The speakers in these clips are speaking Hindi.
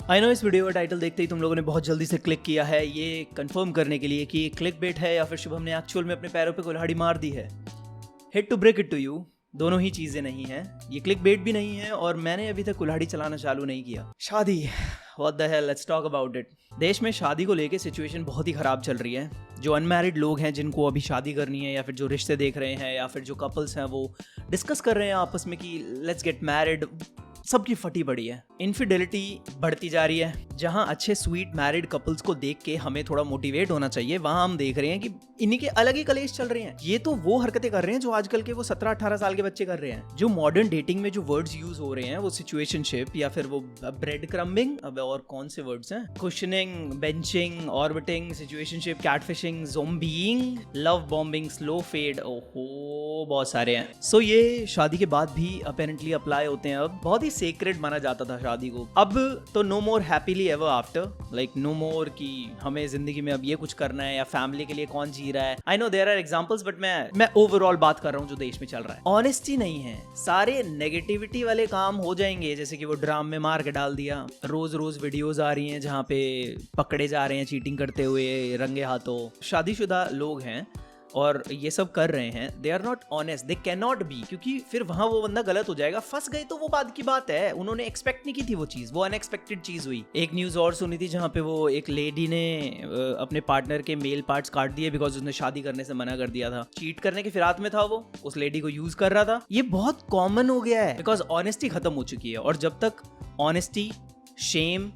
आई नो इस वीडियो का टाइटल देखते ही तुम लोगों ने बहुत जल्दी से क्लिक किया है ये कंफर्म करने के लिए कि ये क्लिक बेट है या फिर शुभम ने एक्चुअल में अपने पैरों पे कुल्हाड़ी मार दी है। Hit to break it to you, दोनों ही चीजें नहीं हैं। ये क्लिक बेट भी नहीं है और मैंने अभी तक कुल्हाड़ी चलाना चालू नहीं किया। शादी, what the hell, let's talk about it. देश में शादी को लेके सिचुएशन बहुत ही खराब चल रही है। जो अनमैरिड लोग हैं जिनको अभी शादी करनी है या फिर जो रिश्ते देख रहे हैं या फिर जो कपल्स हैं वो डिस्कस कर रहे हैं आपस में कि लेट्स गेट मैरिड, सबकी फटी पड़ी है। इनफिडेलिटी बढ़ती जा रही है। जहां अच्छे स्वीट मैरिड कपल्स को देख के हमें थोड़ा मोटिवेट होना चाहिए, वहां हम देख रहे हैं कि इन्हीं के अलग ही कलेश चल रहे हैं। ये तो वो हरकतें कर रहे हैं जो आजकल के वो 17-18 साल के बच्चे कर रहे हैं। जो मॉडर्न डेटिंग में जो वर्ड्स यूज हो रहे हैं वो सिचुएशनशिप या फिर वो ब्रेड क्रम्बिंग, अब और कौन से वर्ड्स हैं, cushioning, benching, orbiting, situationship, catfishing, zombieing, love bombing, slow fade, ओहो बहुत सारे हैं। सो ये शादी के बाद भी अपेरेंटली अप्लाई होते हैं। अब बहुत ही सेक्रेड माना जाता था शादी को। अब तो no more happily ever after, like no more कि हमें जिंदगी में अब ये कुछ करना है या फैमिली के लिए कौन जी रहा है। I know there are examples but मैं ओवरऑल बात कर रहा हूँ जो देश में चल रहा है। ऑनेस्टी नहीं है, सारे नेगेटिविटी वाले काम हो जाएंगे। जैसे कि वो ड्राम में मार के डाल दिया, रोज रोज वीडियोस आ रही हैं जहाँ पे पकड़े जा रहे हैं चीटिंग करते हुए रंगे हाथों। शादीशुदा लोग हैं और ये सब कर रहे हैं, they are not honest, they can not be, क्योंकि फिर वहां वो बंदा गलत हो जाएगा। फंस गए तो वो बाद की बात है, उन्होंने एक्सपेक्ट नहीं की थी वो चीज, वो अनएक्सपेक्टेड चीज हुई। एक न्यूज और सुनी थी जहां पे वो एक लेडी ने अपने पार्टनर के मेल पार्ट्स काट दिए बिकॉज उसने शादी करने से मना कर दिया था। चीट करने के फिराक में था वो, उस लेडी को यूज कर रहा था। ये बहुत कॉमन हो गया है बिकॉज ऑनेस्टी खत्म हो चुकी है। और जब तक ऑनेस्टी, शेम,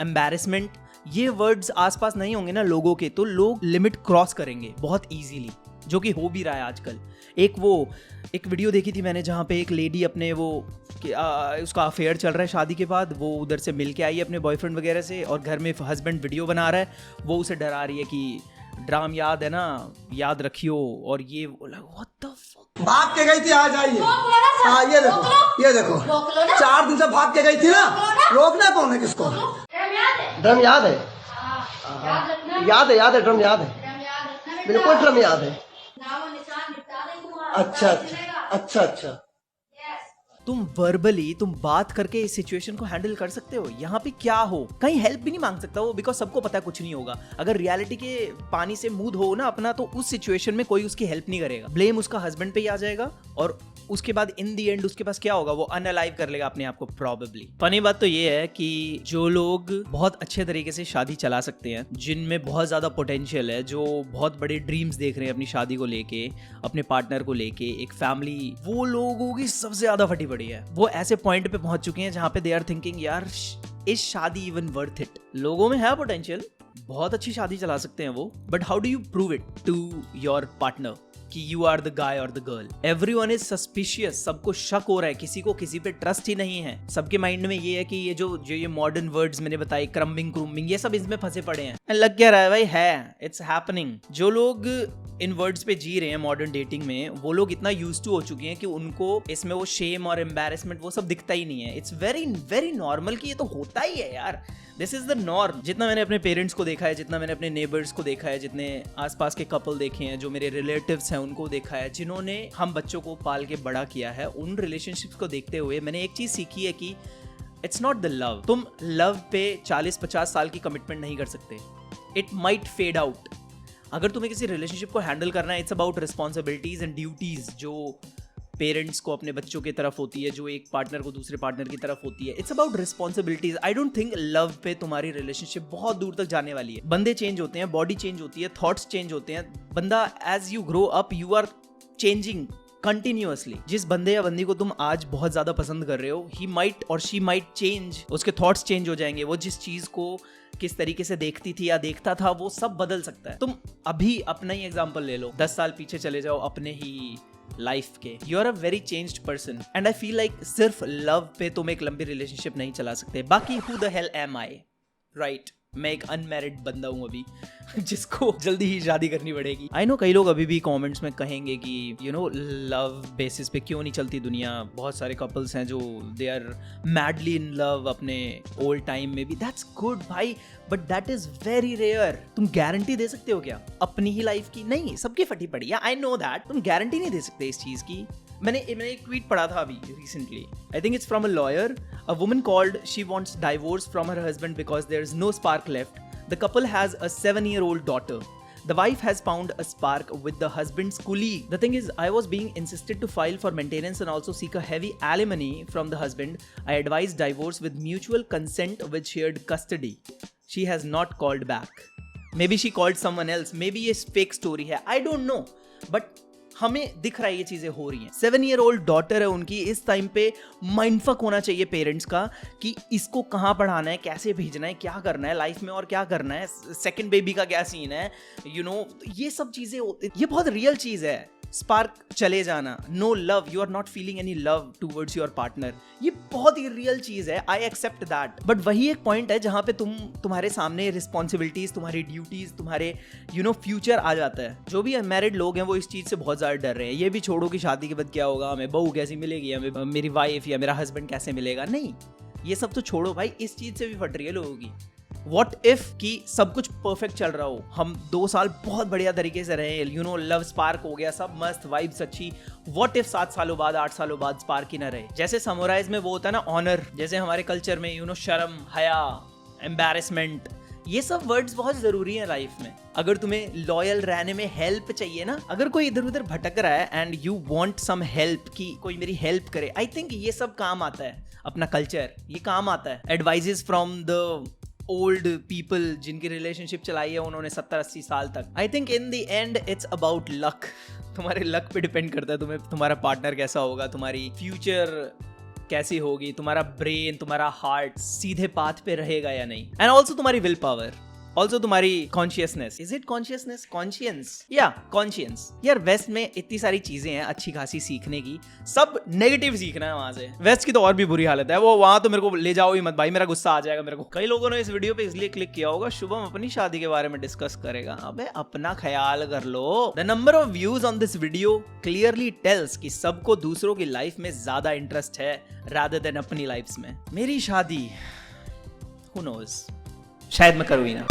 एम्बैरेसमेंट ये वर्ड्स आसपास नहीं होंगे ना लोगों के, तो लोग लिमिट क्रॉस करेंगे बहुत इजीली, जो कि हो भी रहा है आजकल। एक वीडियो देखी थी मैंने जहाँ पे एक लेडी अपने उसका अफेयर चल रहा है शादी के बाद, वो उधर से मिल के आई अपने बॉयफ्रेंड वगैरह से और घर में हस्बैंड वीडियो बना रहा है, वो उसे डरा रही है कि ड्राम याद है ना, याद रखियो। और ये व्हाट द फक, भाग के गई थी, आज आई है। हाँ ये देखो 4 दिन से भाग के गई थी ना, रोकना कौन है किसको? ड्रम याद है, याद है ड्रम याद है, बिल्कुल ड्रम याद है। अच्छा तुम वर्बली तुम बात करके इस सिचुएशन को हैंडल कर सकते हो। यहाँ पे क्या हो, कहीं हेल्प भी नहीं मांग सकता वो, बिकॉज सबको पता है कुछ नहीं होगा। अगर रियलिटी के पानी से मुंह धो ना अपना, तो उस सिचुएशन में कोई उसकी हेल्प नहीं करेगा। ब्लेम उसका हस्बैंड पे ही आ जाएगा और उसके बाद इन दी एंड उसके पास क्या होगा, वो अनअलाइव कर लेगा अपने आप को प्रोबेबली। फनी बात तो ये है कि जो लोग बहुत अच्छे तरीके से शादी चला सकते हैं, जिनमें बहुत ज्यादा पोटेंशियल है, जो बहुत बड़े ड्रीम्स देख रहे हैं अपनी शादी को लेके, अपने पार्टनर को लेके, एक फैमिली, वो लोगों की सबसे ज्यादा फटी पड़ी है। वो ऐसे पॉइंट पे पहुंच चुके हैं जहां पे दे आर थिंकिंग यार इज शादी इवन वर्थ इट। लोगों में है पोटेंशियल, बहुत अच्छी शादी चला सकते हैं वो, but how do you prove it to your partner कि यू आर द गाय और the girl? Everyone is suspicious, सबको शक हो रहा है, किसी को किसी पे ट्रस्ट ही नहीं है। सबके माइंड में ये है कि ये जो ये मॉडर्न वर्ड्स मैंने बताए, क्रम्बिंग क्रूमिंग, ये सब इसमें फंसे पड़े हैं। लग क्या रहा है भाई, है, इट्स हैपनिंग। जो लोग इन वर्ड्स पे जी रहे हैं मॉडर्न डेटिंग में, वो लोग इतना यूज्ड टू हो चुके हैं कि उनको इसमें वो शेम और एम्बैरेसमेंट वो सब दिखता ही नहीं है। इट्स वेरी वेरी नॉर्मल कि ये तो होता ही है यार, दिस इज द नॉर्म। जितना मैंने अपने पेरेंट्स को देखा है, जितना मैंने अपने नेबर्स को देखा है, जितने आसपास के कपल देखे हैं, जो मेरे रिलेटिव्स हैं उनको देखा है, जिन्होंने हम बच्चों को पाल के बड़ा किया है, उन रिलेशनशिप्स को देखते हुए मैंने एक चीज सीखी है कि इट्स नॉट द लव। तुम लव पे 40-50 साल की कमिटमेंट नहीं कर सकते, इट माइट फेड आउट। अगर तुम्हें किसी रिलेशनशिप को हैंडल करना है, it's about responsibilities and duties जो पेरेंट्स को अपने बच्चों की तरफ होती है, जो एक पार्टनर को दूसरे पार्टनर की तरफ होती है। It's about responsibilities. I don't think love पे तुम्हारी रिलेशनशिप बहुत दूर तक जाने वाली है। बंदे चेंज होते हैं, बॉडी चेंज होती है, थॉट्स चेंज होते हैं। बंदा as you grow up you are changing continuously. जिस बंदे या बंदी को तुम आज बहुत ज्यादा पसंद कर रहे हो, ही माइट और शी माइट चेंज, उसके थॉट्स चेंज हो जाएंगे। वो जिस चीज को किस तरीके से देखती थी या देखता था, वो सब बदल सकता है। तुम अभी अपना ही एग्जांपल ले लो, 10 साल पीछे चले जाओ अपने ही लाइफ के, you are a very changed person and I feel like सिर्फ लव पे तुम एक लंबी रिलेशनशिप नहीं चला सकते। बाकी who the hell am I, right? मैं एक अनमैरिड बंदा हूं अभी जिसको जल्दी ही शादी करनी पड़ेगी। आई नो कई लोग अभी भी कमेंट्स में कहेंगे कि यू नो लव बेसिस पे क्यों नहीं चलती दुनिया, बहुत सारे कपल्स हैं जो they are madly in love अपने ओल्ड टाइम में भी। दैट्स गुड भाई, but that is very rare. तुम गारंटी दे सकते हो क्या अपनी ही लाइफ की? नहीं, सबकी फटी पड़ी है, आई नो दैट। तुम गारंटी नहीं दे सकते इस चीज की। मैंने एक ट्वीट पढ़ा था अभी recently, I think it's from a lawyer. A woman called she wants divorce from her husband because there is no spark left. The couple has a 7-year-old daughter. The wife has found a spark with the husband's colleague. The thing is, I was being insisted to file for maintenance and also seek a heavy alimony from the husband. I advised divorce with mutual consent with shared custody. She has not called back. Maybe she called someone else. Maybe ये fake story है. I don't know. But हमें दिख रहा है ये चीजें हो रही हैं। 7-year-old डॉटर है उनकी। इस टाइम पे माइंडफक होना चाहिए पेरेंट्स का कि इसको कहाँ पढ़ाना है, कैसे भेजना है, क्या करना है लाइफ में और क्या करना है, सेकंड बेबी का क्या सीन है, यू नो ये सब चीजें ये बहुत रियल चीज है। स्पार्क चले जाना, no love, you are not feeling any love towards your partner, ये बहुत ही रियल चीज है। आई एक्सेप्ट दैट, बट वही एक पॉइंट है जहां पे तुम्हारे सामने रिस्पॉन्सिबिलिटीज, तुम्हारी ड्यूटीज, तुम्हारे यू नो फ्यूचर आ जाता है। जो भी अनमैरिड लोग हैं वो इस चीज से बहुत ज्यादा डर रहे हैं। ये भी छोड़ो कि शादी के बाद क्या होगा, हमें बहू कैसी मिलेगी, हमें मेरी वाइफ या मेरा हस्बैंड कैसे मिलेगा, नहीं ये सब तो छोड़ो भाई, इस चीज से भी फट रही है लोगों की। What if कि सब कुछ परफेक्ट चल रहा हो, हम 2 साल बहुत बढ़िया तरीके से रहे, यू नो लव स्पार्क हो गया, सब मस्त, वाइब्स अच्छी। What if 7 सालों बाद 8 सालों बाद स्पार्क ही ना रहे? जैसे समराइज में वो होता है ना ऑनर, जैसे हमारे कल्चर में यू नो शर्म, हया, एम्बैरेसमेंट, ये सब वर्ड्स बहुत जरूरी हैं लाइफ में। अगर तुम्हें लॉयल रहने में हेल्प चाहिए ना, अगर कोई इधर उधर भटक रहा है and you want some help कि कोई मेरी हेल्प करे, आई थिंक ये सब काम आता है। अपना कल्चर ये काम आता है। Advises from the old people जिनकी रिलेशनशिप चलाई है उन्होंने 70-80 साल तक। I think in the end it's about luck. तुम्हारे लक पे डिपेंड करता है तुम्हें तुम्हारा पार्टनर कैसा होगा, तुम्हारी फ्यूचर कैसी होगी, तुम्हारा ब्रेन, तुम्हारा हार्ट सीधे पाथ पे रहेगा या नहीं, एंड ऑल्सो तुम्हारी विल पावर, ऑल्सो तुम्हारी consciousness. Is it consciousness? Conscience या कॉन्शियंस। यार वेस्ट में इतनी सारी चीजें हैं अच्छी खासी सीखने की, सब नेगेटिव सीखना है वहां से। वेस्ट की तो और भी बुरी हालत है, वो वहां तो मेरे को ले जाओ ही मत भाई, मेरा गुस्सा आ जाएगा मेरे को। कई लोगों ने इस वीडियो पे इसलिए क्लिक किया होगा शुभम अपनी शादी के बारे में डिस्कस करेगा। अबे अपना ख्याल कर लो। The number of views on this video clearly tells कि सबको दूसरों की लाइफ में ज्यादा इंटरेस्ट है रादर देन अपनी लाइफ में। मेरी शादी हु नोज, शायद मैं करूँ ही ना।